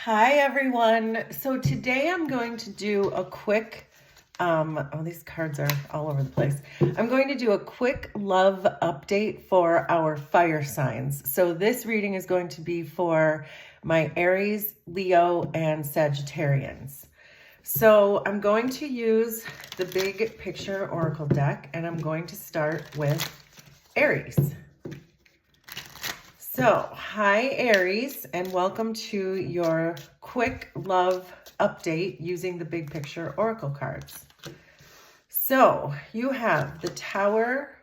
Hi everyone. So today I'm going to do a quick, these cards are all over the place. I'm going to do a quick love update for our fire signs. So this reading is going to be for my Aries, Leo, and Sagittarians. So I'm going to use the big picture oracle deck, and I'm going to start with Aries. So, hi Aries, and welcome to your quick love update using the big picture oracle cards. So, you have the Tower,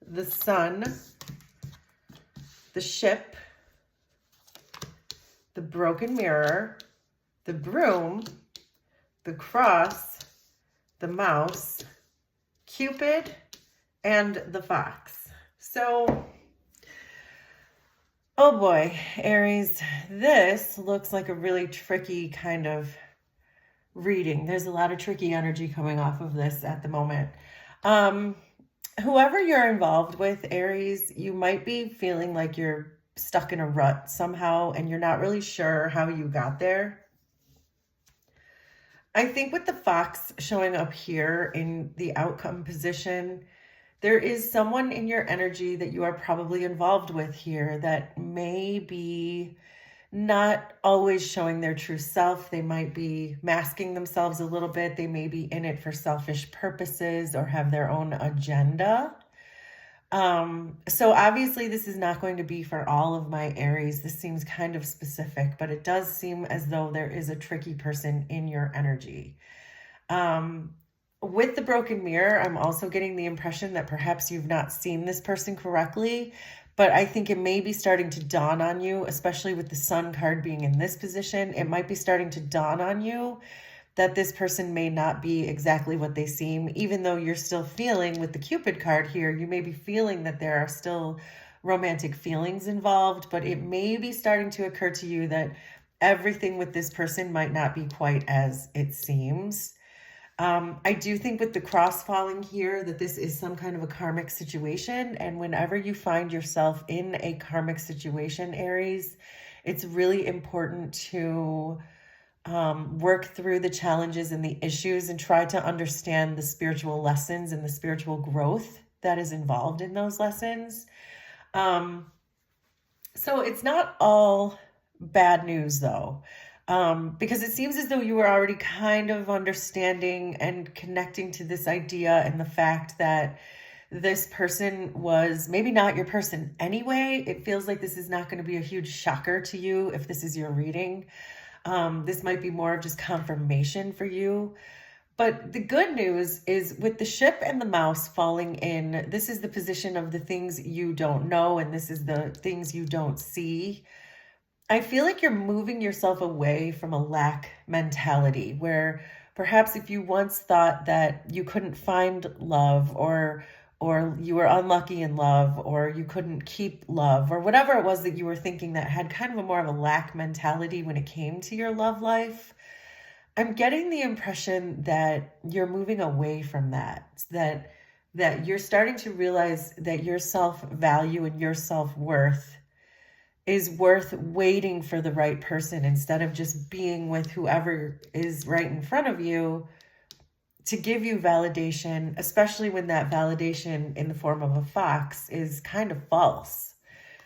the Sun, the Ship, the Broken Mirror, the Broom, the Cross, the Mouse, Cupid, and the Fox. So, oh boy, Aries, this looks like a really tricky kind of reading. There's a lot of tricky energy coming off of this at the moment. Whoever you're involved with, Aries, you might be feeling like you're stuck in a rut somehow and you're not really sure how you got there. I think with the Fox showing up here in the outcome position, there is someone in your energy that you are probably involved with here that may be not always showing their true self. They might be masking themselves a little bit. They may be in it for selfish purposes or have their own agenda. So obviously this is not going to be for all of my Aries. This seems kind of specific, but it does seem as though there is a tricky person in your energy. With the Broken Mirror, I'm also getting the impression that perhaps you've not seen this person correctly, but I think it may be starting to dawn on you, especially with the Sun card being in this position. It might be starting to dawn on you that this person may not be exactly what they seem, even though you're still feeling with the Cupid card here, you may be feeling that there are still romantic feelings involved, but it may be starting to occur to you that everything with this person might not be quite as it seems. I do think with the cross falling here that this is some kind of a karmic situation. And whenever you find yourself in a karmic situation, Aries, it's really important to work through the challenges and the issues and try to understand the spiritual lessons and the spiritual growth that is involved in those lessons. So it's not all bad news though. Because it seems as though you were already kind of understanding and connecting to this idea and the fact that this person was maybe not your person anyway. It feels like this is not going to be a huge shocker to you if this is your reading. This might be more of just confirmation for you. But the good news is with the Ship and the Mouse falling in, this is the position of the things you don't know, and this is the things you don't see. I feel like you're moving yourself away from a lack mentality where perhaps if you once thought that you couldn't find love or you were unlucky in love or you couldn't keep love or whatever it was that you were thinking that had kind of a more of a lack mentality when it came to your love life, I'm getting the impression that you're moving away from that you're starting to realize that your self-value and your self-worth is worth waiting for the right person instead of just being with whoever is right in front of you to give you validation, especially when that validation in the form of a fox is kind of false.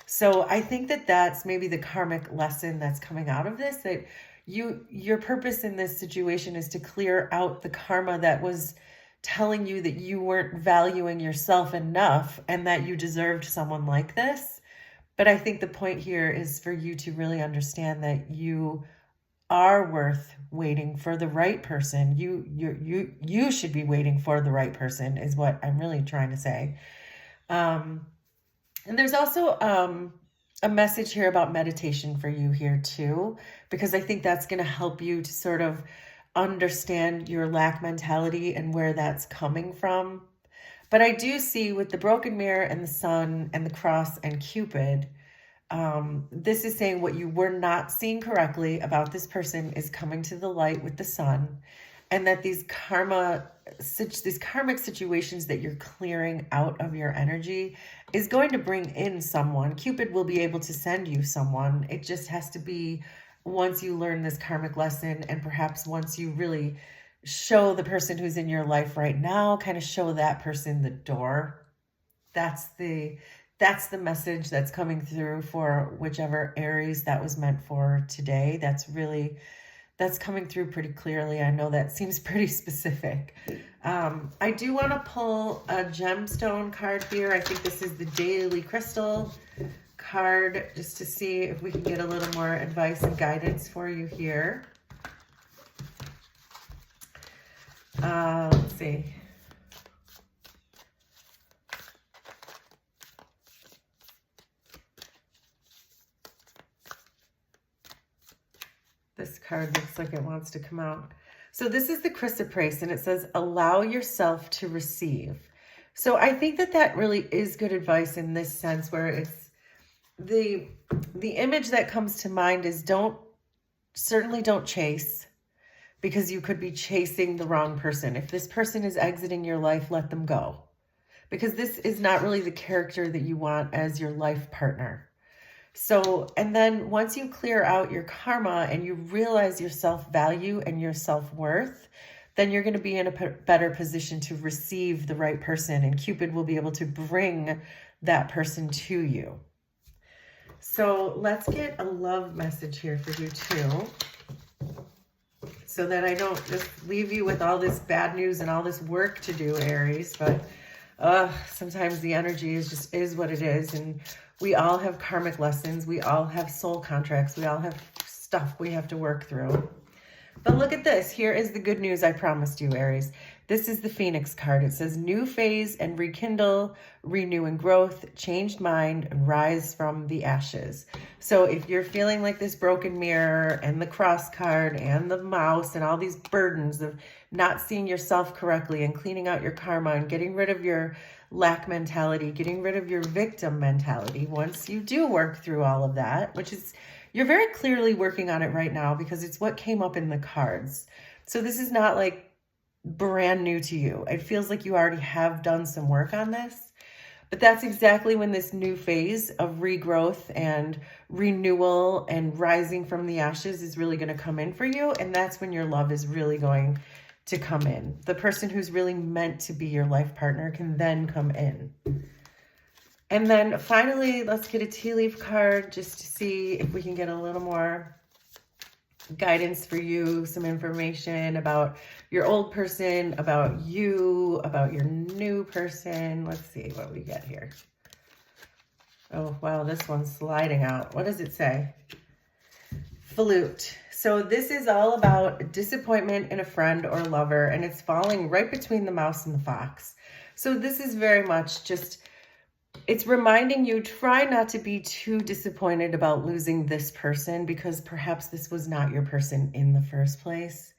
So I think that that's maybe the karmic lesson that's coming out of this, that your purpose in this situation is to clear out the karma that was telling you that you weren't valuing yourself enough and that you deserved someone like this. But I think the point here is for you to really understand that you are worth waiting for the right person. You should be waiting for the right person is what I'm really trying to say. And there's also a message here about meditation for you here too, because I think that's going to help you to sort of understand your lack mentality and where that's coming from. But I do see with the Broken Mirror and the Sun and the Cross and Cupid, this is saying what you were not seeing correctly about this person is coming to the light with the Sun, and that these karmic situations that you're clearing out of your energy is going to bring in someone. Cupid will be able to send you someone. It just has to be once you learn this karmic lesson, and perhaps once you really show the person who's in your life right now, kind of show that person the door. That's the message that's coming through for whichever Aries that was meant for today. That's coming through pretty clearly. I know that seems pretty specific. I do want to pull a gemstone card here. I think this is the Daily Crystal card, just to see if we can get a little more advice and guidance for you here. Let's see. This card looks like it wants to come out. So this is the chrysoprase, and it says, allow yourself to receive. So I think that really is good advice in this sense, where it's the image that comes to mind is certainly don't chase, because you could be chasing the wrong person. If this person is exiting your life, let them go, because this is not really the character that you want as your life partner. So, and then once you clear out your karma and you realize your self-value and your self-worth, then you're going to be in a better position to receive the right person, and Cupid will be able to bring that person to you. So let's get a love message here for you too, so that I don't just leave you with all this bad news and all this work to do, Aries. But sometimes the energy is what it is, and we all have karmic lessons. We all have soul contracts. We all have stuff we have to work through. But look at this. Here is the good news I promised you, Aries. This is the Phoenix card. It says, new phase and rekindle, renew and growth, changed mind, and rise from the ashes. So if you're feeling like this broken mirror and the cross card and the mouse and all these burdens of not seeing yourself correctly and cleaning out your karma and getting rid of your lack mentality, getting rid of your victim mentality, once you do work through all of that, which is, you're very clearly working on it right now, because it's what came up in the cards. So this is not like brand new to you. It feels like you already have done some work on this, but that's exactly when this new phase of regrowth and renewal and rising from the ashes is really going to come in for you. And that's when your love is really going to come in. The person who's really meant to be your life partner can then come in. And then finally, let's get a tea leaf card just to see if we can get a little more guidance for you, some information about your old person, about you, about your new person. Let's see what we get here. Oh, wow, this one's sliding out. What does it say? Flute. So this is all about disappointment in a friend or lover, and it's falling right between the mouse and the fox. So this is very much just, it's reminding you, try not to be too disappointed about losing this person, because perhaps this was not your person in the first place.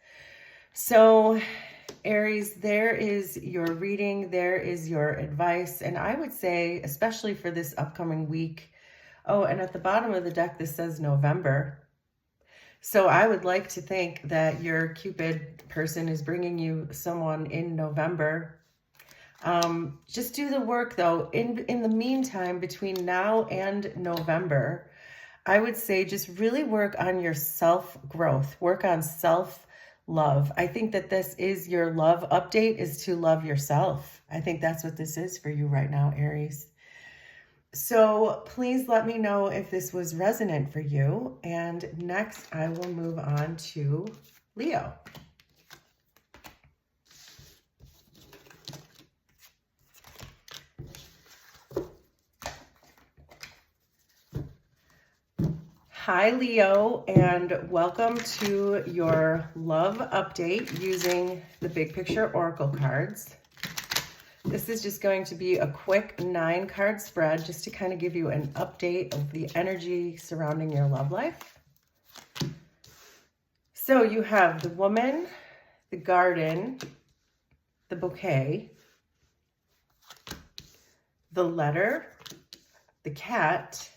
So Aries, there is your reading, there is your advice. And I would say, especially for this upcoming week, oh, and at the bottom of the deck, this says November. So I would like to think that your Cupid person is bringing you someone in November. Just do the work though. In the meantime, between now and November, I would say just really work on your self-growth, work on self-love. I think that this is your love update, is to love yourself. I think that's what this is for you right now, Aries. So please let me know if this was resonant for you. And next I will move on to Leo. Hi, Leo, and welcome to your love update using the Big Picture Oracle cards. This is just going to be a quick 9-card spread just to kind of give you an update of the energy surrounding your love life. So you have the woman, the garden, the bouquet, the letter, the cat,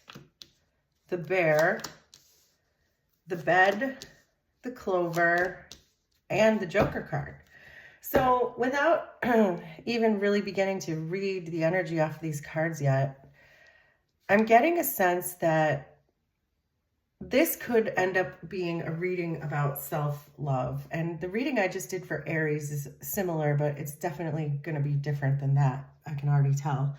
the bear, the bed, the clover, and the Joker card. So without even really beginning to read the energy off of these cards yet, I'm getting a sense that this could end up being a reading about self-love. And the reading I just did for Aries is similar, but it's definitely going to be different than that. I can already tell.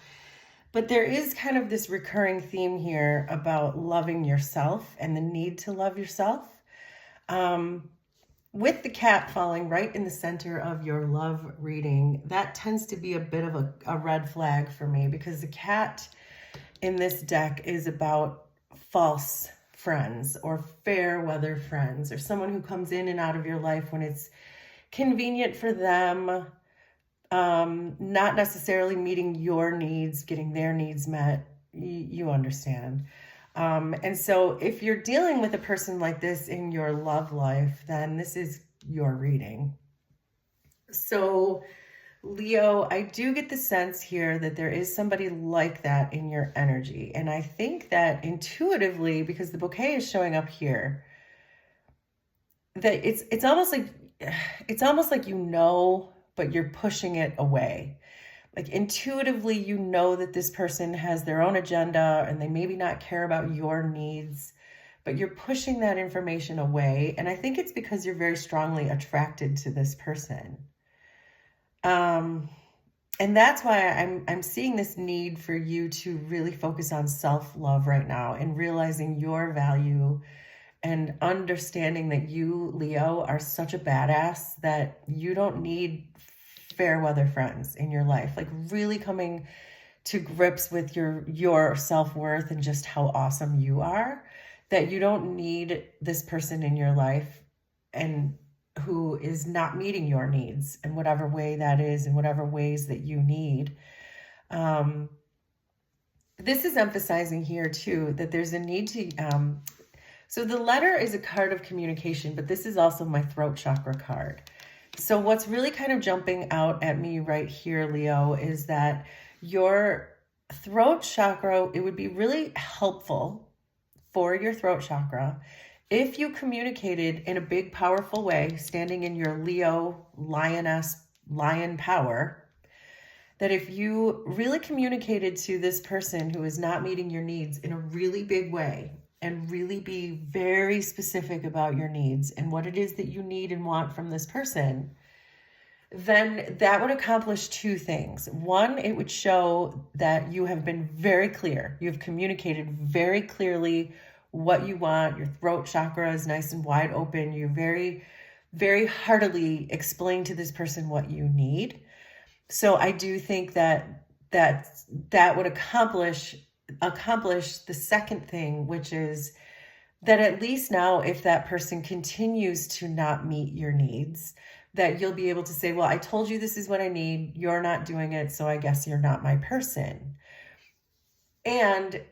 But there is kind of this recurring theme here about loving yourself and the need to love yourself. With the cat falling right in the center of your love reading, that tends to be a bit of a red flag for me, because the cat in this deck is about false friends or fair weather friends, or someone who comes in and out of your life when it's convenient for them, not necessarily meeting your needs, getting their needs met. You understand. And so if you're dealing with a person like this in your love life, then this is your reading. So Leo, I do get the sense here that there is somebody like that in your energy. And I think that intuitively, because the bouquet is showing up here, that it's almost like you know, but you're pushing it away. Like intuitively, you know that this person has their own agenda and they maybe not care about your needs, but you're pushing that information away. And I think it's because you're very strongly attracted to this person. And that's why I'm seeing this need for you to really focus on self-love right now and realizing your value and understanding that you, Leo, are such a badass that you don't need fair weather friends in your life. Like really coming to grips with your self-worth and just how awesome you are, that you don't need this person in your life and who is not meeting your needs in whatever way that is, in whatever ways that you need. This is emphasizing here too that there's a need to so the letter is a card of communication, but this is also my throat chakra card. So what's really kind of jumping out at me right here, Leo, is that your throat chakra, it would be really helpful for your throat chakra if you communicated in a big, powerful way, standing in your Leo lion power, that if you really communicated to this person who is not meeting your needs in a really big way, and really be very specific about your needs and what it is that you need and want from this person, then that would accomplish two things. One, it would show that you have been very clear. You've communicated very clearly what you want. Your throat chakra is nice and wide open. You very, very heartily explain to this person what you need. So I do think that would accomplish the second thing, which is that at least now, if that person continues to not meet your needs, that you'll be able to say, well, I told you this is what I need. You're not doing it, so I guess you're not my person. And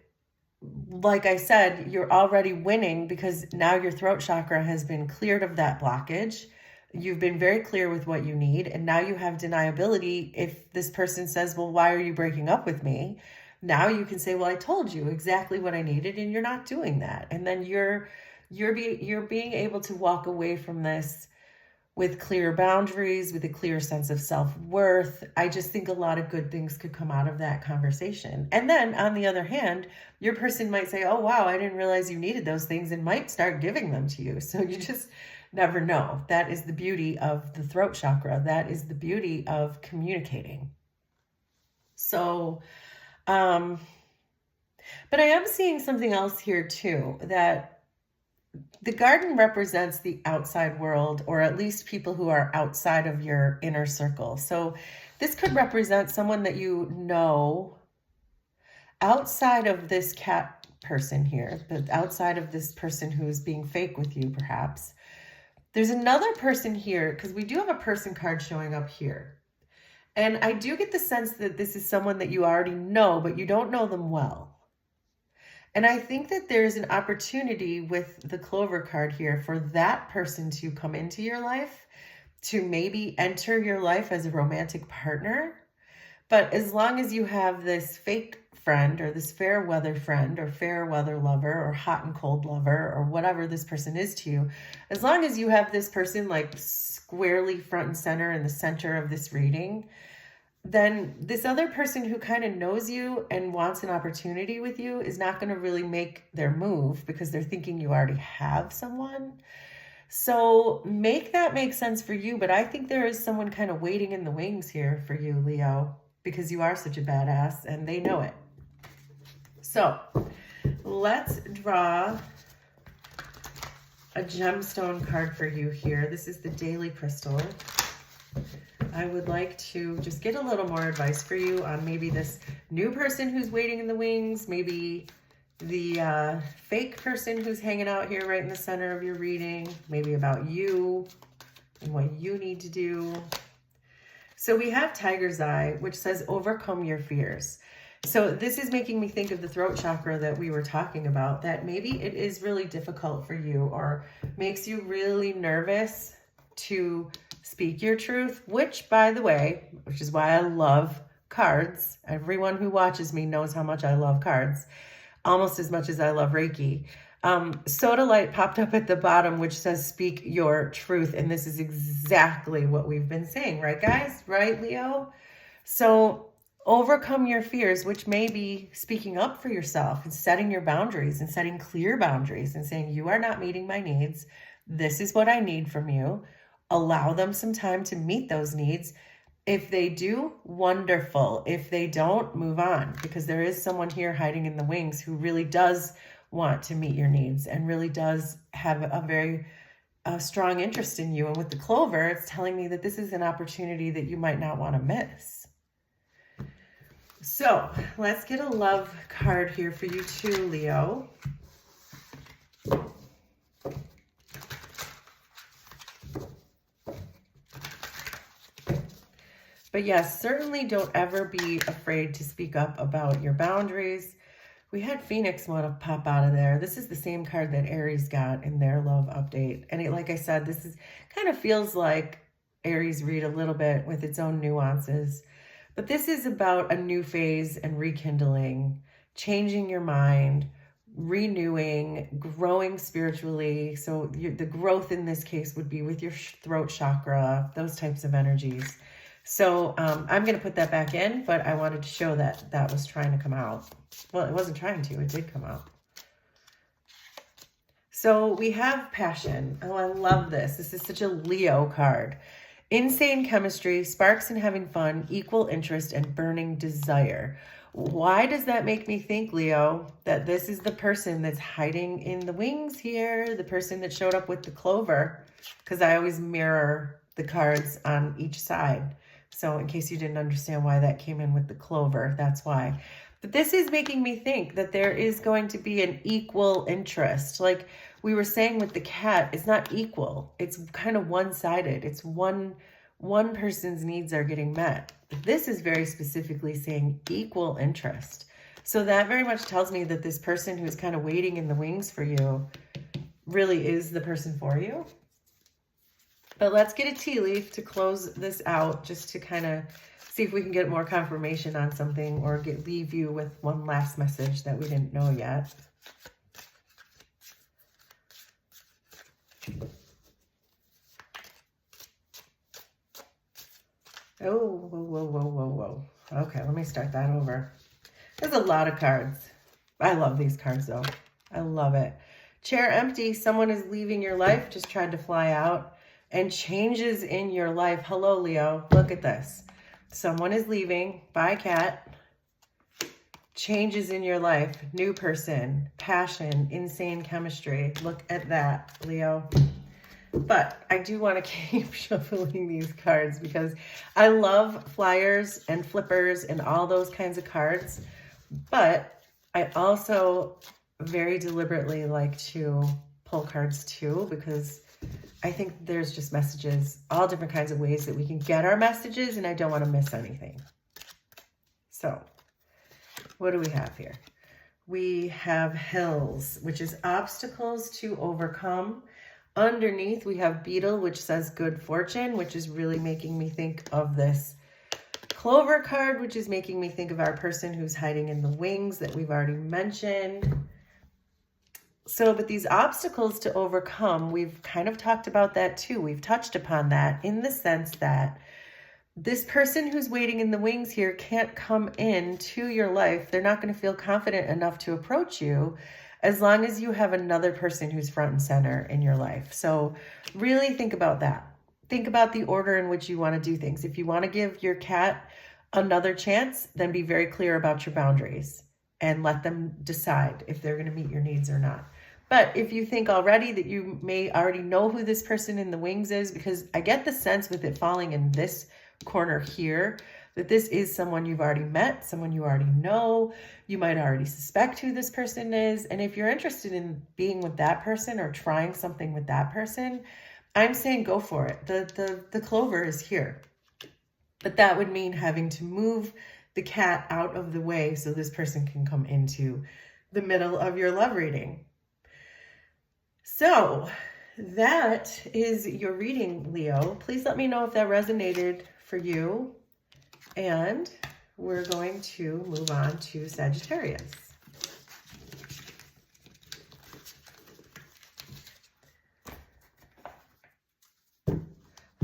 like I said, you're already winning because now your throat chakra has been cleared of that blockage. You've been very clear with what you need. And now you have deniability. If this person says, well, why are you breaking up with me? Now you can say, well, I told you exactly what I needed and you're not doing that. And then you're being able to walk away from this with clear boundaries, with a clear sense of self-worth. I just think a lot of good things could come out of that conversation. And then on the other hand, your person might say, oh, wow, I didn't realize you needed those things, and might start giving them to you. So you just never know. That is the beauty of the throat chakra. That is the beauty of communicating. So, but I am seeing something else here too, that the garden represents the outside world, or at least people who are outside of your inner circle. So this could represent someone that you know outside of this cat person here, but outside of this person who is being fake with you, perhaps. There's another person here, because we do have a person card showing up here. And I do get the sense that this is someone that you already know, but you don't know them well. And I think that there's an opportunity with the Clover card here for that person to come into your life, to maybe enter your life as a romantic partner. But as long as you have this fake friend, or this fair weather friend, or fair weather lover, or hot and cold lover, or whatever this person is to you, as long as you have this person like squarely front and center in the center of this reading, then this other person who kind of knows you and wants an opportunity with you is not going to really make their move because they're thinking you already have someone. So make that make sense for you. But I think there is someone kind of waiting in the wings here for you, Leo, because you are such a badass and they know it. So let's draw a gemstone card for you here. This is the Daily Crystal. I would like to just get a little more advice for you on maybe this new person who's waiting in the wings, maybe the fake person who's hanging out here right in the center of your reading, maybe about you and what you need to do. So we have Tiger's Eye, which says overcome your fears. So this is making me think of the throat chakra that we were talking about, that maybe it is really difficult for you or makes you really nervous to speak your truth, which, by the way, which is why I love cards. Everyone who watches me knows how much I love cards, almost as much as I love Reiki. Soda Light popped up at the bottom, which says speak your truth. And this is exactly what we've been saying, right, guys? Right, Leo? So overcome your fears, which may be speaking up for yourself and setting your boundaries and setting clear boundaries and saying, you are not meeting my needs. This is what I need from you. Allow them some time to meet those needs. If they do, wonderful. If they don't, move on, because there is someone here hiding in the wings who really does want to meet your needs and really does have a very strong interest in you. And with the clover, it's telling me that this is an opportunity that you might not want to miss. So let's get a love card here for you too, Leo. But yes, certainly don't ever be afraid to speak up about your boundaries. We had Phoenix want to pop out of there. This is the same card that Aries got in their love update. And like I said, this is kind of feels like Aries read a little bit with its own nuances. But this is about a new phase and rekindling, changing your mind, renewing, growing spiritually. So the growth in this case would be with your throat chakra, those types of energies. So I'm going to put that back in, but I wanted to show that that was trying to come out. Well, it wasn't trying to, it did come out. So we have passion. Oh, I love this. This is such a Leo card. Insane chemistry, sparks and having fun, equal interest, and burning desire. Why does that make me think, Leo, that this is the person that's hiding in the wings here, the person that showed up with the clover? Because I always mirror the cards on each side. So in case you didn't understand why that came in with the clover, that's why. But this is making me think that there is going to be an equal interest. Like we were saying with the cat, it's not equal. It's kind of one-sided. It's one person's needs are getting met. But this is very specifically saying equal interest. So that very much tells me that this person who's kind of waiting in the wings for you really is the person for you. But let's get a tea leaf to close this out, just to kind of see if we can get more confirmation on something or leave you with one last message that we didn't know yet. Oh, whoa. Okay, let me start that over. There's a lot of cards. I love these cards though. I love it. Chair empty. Someone is leaving your life, just tried to fly out. And changes in your life. Hello, Leo. Look at this. Someone is leaving. Bye, cat. Changes in your life. New person. Passion. Insane chemistry. Look at that, Leo. But I do want to keep shuffling these cards because I love flyers and flippers and all those kinds of cards. But I also very deliberately like to pull cards too, because I think there's just messages, all different kinds of ways that we can get our messages, and I don't want to miss anything. So, what do we have here? We have hills, which is obstacles to overcome. Underneath, we have beetle, which says good fortune, which is really making me think of this clover card, which is making me think of our person who's hiding in the wings that we've already mentioned. So, but these obstacles to overcome, we've kind of talked about that too. We've touched upon that in the sense that This person who's waiting in the wings here can't come into your life. They're not going to feel confident enough to approach you as long as you have another person who's front and center in your life. So really think about that. Think about the order in which you want to do things. If you want to give your cat another chance, then be very clear about your boundaries and let them decide if they're going to meet your needs or not. But if you think already that you may already know who this person in the wings is, because I get the sense with it falling in this corner here that this is someone you've already met, someone you already know. You might already suspect who this person is. And if you're interested in being with that person or trying something with that person, I'm saying go for it. The clover is here. But that would mean having to move the cat out of the way so this person can come into the middle of your love reading. So that is your reading, Leo. Please let me know if that resonated for you. And we're going to move on to Sagittarius.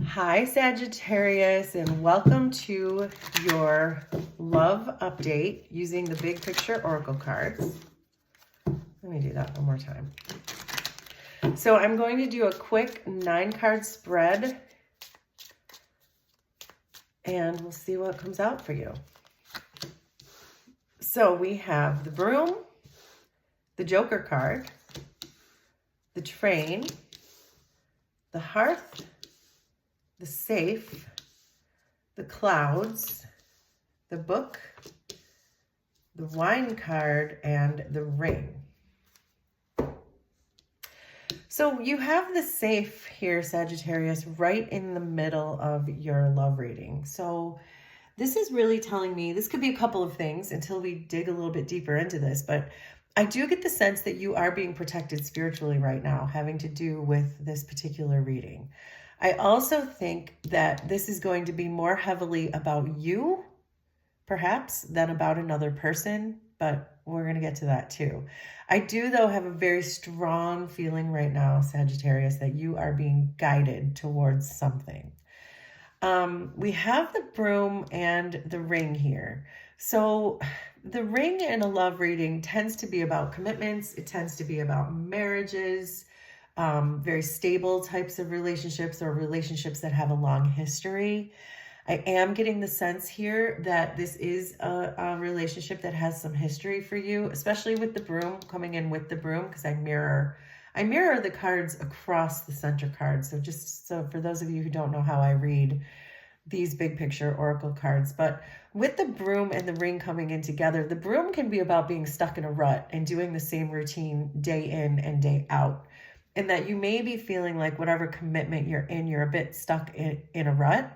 Hi, Sagittarius, and welcome to your love update using the Big Picture Oracle cards. Let me do that one more time. So I'm going to do a quick 9-card spread, and we'll see what comes out for you. So we have the Broom, the Joker card, the Train, the Hearth, the Safe, the Clouds, the Book, the Wine card, and the Ring. So you have the Safe here, Sagittarius, right in the middle of your love reading. So this is really telling me, this could be a couple of things until we dig a little bit deeper into this, but I do get the sense that you are being protected spiritually right now, having to do with this particular reading. I also think that this is going to be more heavily about you, perhaps, than about another person, but we're going to get to that too. I do, though, have a very strong feeling right now, Sagittarius, that you are being guided towards something. We have the Broom and the Ring here. So the Ring in a love reading tends to be about commitments. It tends to be about marriages, very stable types of relationships or relationships that have a long history. I am getting the sense here that this is a relationship that has some history for you, especially with the Broom, coming in with the Broom, because I mirror the cards across the center cards. So just so for those of you who don't know how I read these Big Picture Oracle cards, but with the Broom and the Ring coming in together, the Broom can be about being stuck in a rut and doing the same routine day in and day out. And that you may be feeling like whatever commitment you're in, you're a bit stuck in a rut.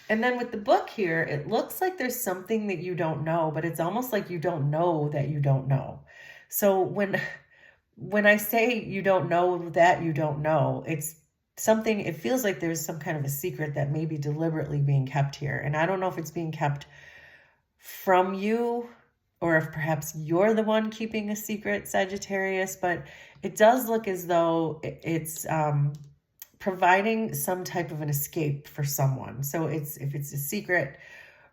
And then with the Book here, it looks like there's something that you don't know, but it's almost like you don't know that you don't know. So when I say you don't know that you don't know, it's something, it feels like there's some kind of a secret that may be deliberately being kept here. And I don't know if it's being kept from you or if perhaps you're the one keeping a secret, Sagittarius, but it does look as though it's providing some type of an escape for someone. So if it's a secret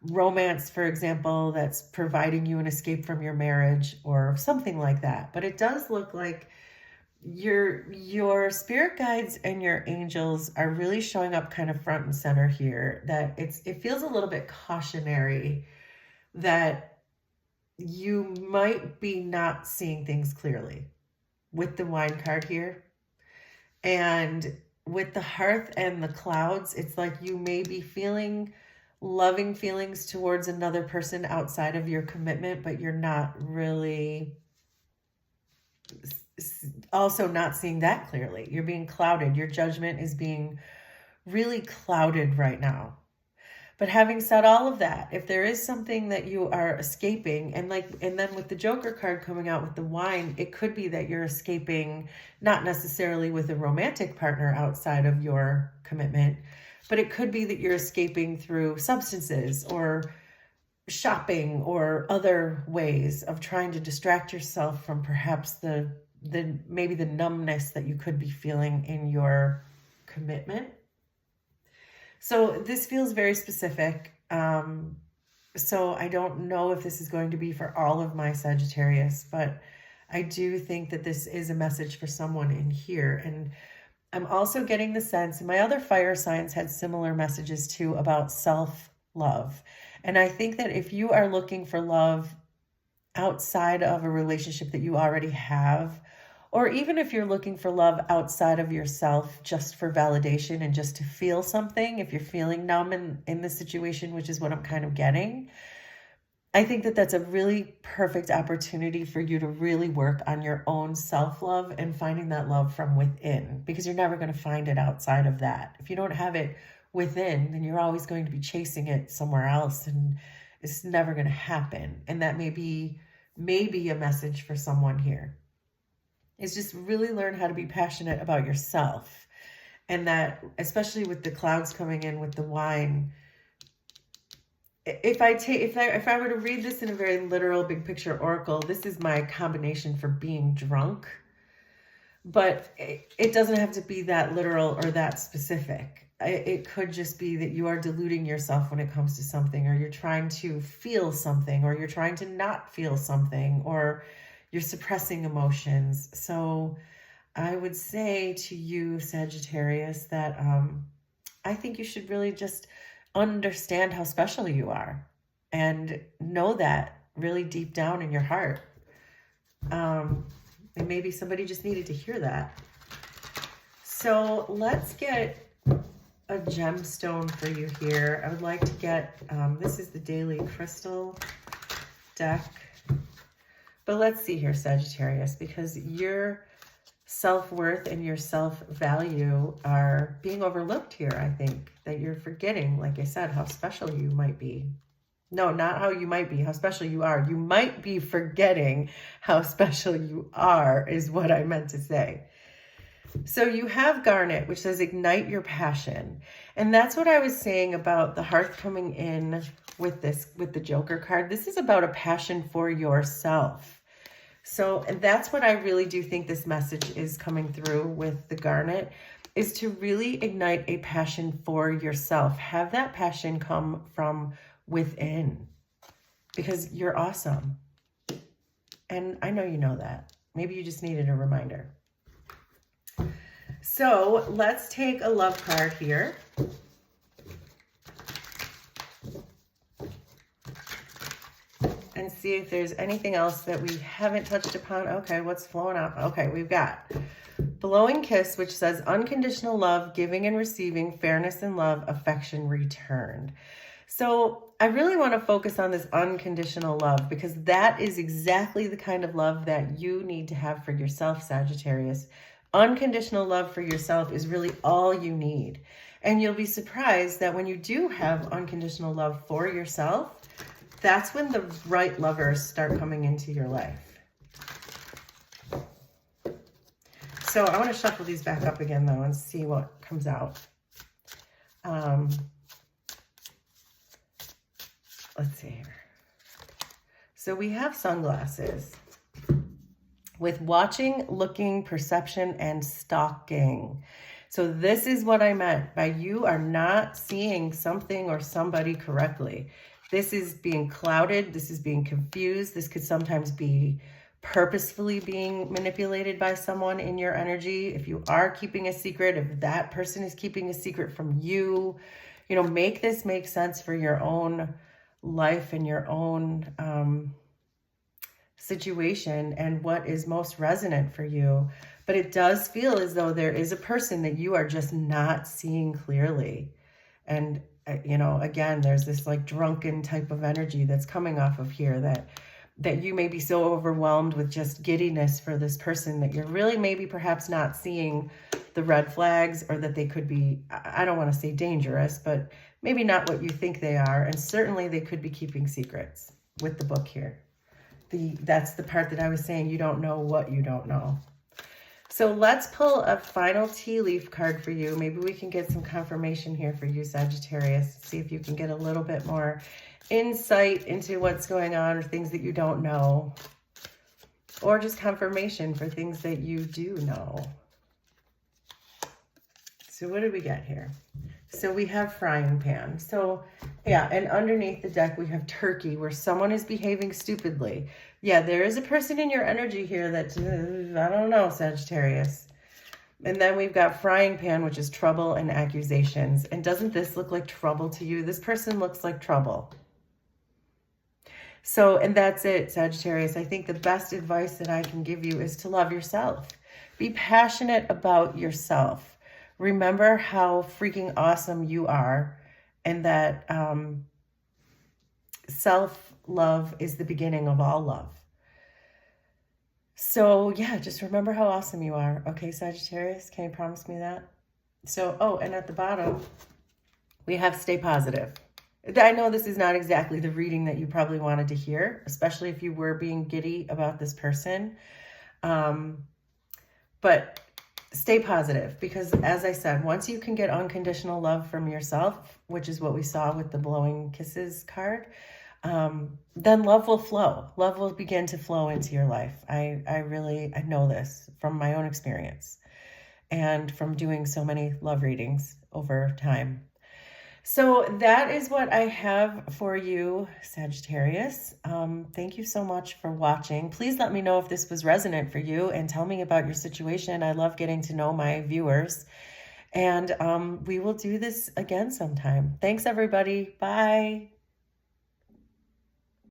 romance, for example, that's providing you an escape from your marriage or something like that. But it does look like your spirit guides and your angels are really showing up kind of front and center here, that it feels a little bit cautionary that you might be not seeing things clearly with the Wine card here. And with the Hearth and the Clouds, it's like you may be feeling loving feelings towards another person outside of your commitment, but you're not really also not seeing that clearly. You're being clouded. Your judgment is being really clouded right now. But having said all of that, if there is something that you are escaping, and then with the Joker card coming out with the Wine, it could be that you're escaping, not necessarily with a romantic partner outside of your commitment, but it could be that you're escaping through substances or shopping or other ways of trying to distract yourself from perhaps maybe the numbness that you could be feeling in your commitment. So this feels very specific. So I don't know if this is going to be for all of my Sagittarius, but I do think that this is a message for someone in here. And I'm also getting the sense, and my other fire signs had similar messages too about self-love. And I think that if you are looking for love outside of a relationship that you already have, or even if you're looking for love outside of yourself just for validation and just to feel something, if you're feeling numb in the situation, which is what I'm kind of getting, I think that that's a really perfect opportunity for you to really work on your own self-love and finding that love from within, because you're never going to find it outside of that. If you don't have it within, then you're always going to be chasing it somewhere else, and it's never going to happen. And that may be maybe a message for someone here. Is just really learn how to be passionate about yourself. And that, especially with the clouds coming in with the wine, if I were to read this in a very literal big picture oracle, this is my combination for being drunk. But it doesn't have to be that literal or that specific. It could just be that you are deluding yourself when it comes to something, or you're trying to feel something, or you're trying to not feel something, or you're suppressing emotions. So I would say to you, Sagittarius, that I think you should really just understand how special you are and know that really deep down in your heart. And maybe somebody just needed to hear that. So let's get a gemstone for you here. I would like to get, this is the Daily Crystal deck. But let's see here, Sagittarius, because your self-worth and your self-value are being overlooked here. I think that you're forgetting, like I said, how special you might be. No, not how you might be, how special you are. You might be forgetting how special you are is what I meant to say. So you have Garnet, which says ignite your passion. And that's what I was saying about the hearth coming in with the Joker card. This is about a passion for yourself. So, and that's what I really do think this message is coming through with the Garnet, is to really ignite a passion for yourself. Have that passion come from within, because you're awesome. And I know you know that. Maybe you just needed a reminder. So let's take a love card here. And see if there's anything else that we haven't touched upon. Okay, what's flowing up? Okay, we've got Blowing Kiss, which says unconditional love, giving and receiving, fairness and love, affection returned. So I really want to focus on this unconditional love, because that is exactly the kind of love that you need to have for yourself, Sagittarius. Unconditional love for yourself is really all you need. And you'll be surprised that when you do have unconditional love for yourself, that's when the right lovers start coming into your life. So I want to shuffle these back up again, though, and see what comes out. Let's see here. So we have sunglasses with watching, looking, perception, and stalking. So this is what I meant by you are not seeing something or somebody correctly. This is being clouded. This is being confused. This could sometimes be purposefully being manipulated by someone in your energy. If you are keeping a secret, if that person is keeping a secret from you, you know, make this make sense for your own life and your own situation and what is most resonant for you. But it does feel as though there is a person that you are just not seeing clearly. And you know, again, there's this like drunken type of energy that's coming off of here that you may be so overwhelmed with just giddiness for this person that you're really maybe perhaps not seeing the red flags, or that they could be, I don't want to say dangerous, but maybe not what you think they are. And certainly they could be keeping secrets with the book here. That's the part that I was saying, you don't know what you don't know. So let's pull a final tea leaf card for you. Maybe we can get some confirmation here for you, Sagittarius. See if you can get a little bit more insight into what's going on, or things that you don't know, or just confirmation for things that you do know. So what did we get here? So we have frying pan. So yeah, and underneath the deck we have turkey, where someone is behaving stupidly. Yeah, there is a person in your energy here that, I don't know, Sagittarius. And then we've got frying pan, which is trouble and accusations. And doesn't this look like trouble to you? This person looks like trouble. So, and that's it, Sagittarius. I think the best advice that I can give you is to love yourself. Be passionate about yourself. Remember how freaking awesome you are, and that self-love is the beginning of all love. So yeah, just remember how awesome you are. Okay, Sagittarius, can you promise me that? So, oh, and at the bottom, we have stay positive. I know this is not exactly the reading that you probably wanted to hear, especially if you were being giddy about this person. But stay positive, because as I said, once you can get unconditional love from yourself, which is what we saw with the blowing kisses card, then love will flow. Love will begin to flow into your life. I know this from my own experience and from doing so many love readings over time. So that is what I have for you, Sagittarius. Thank you so much for watching. Please let me know if this was resonant for you and tell me about your situation. I love getting to know my viewers. And we will do this again sometime. Thanks, everybody. Bye.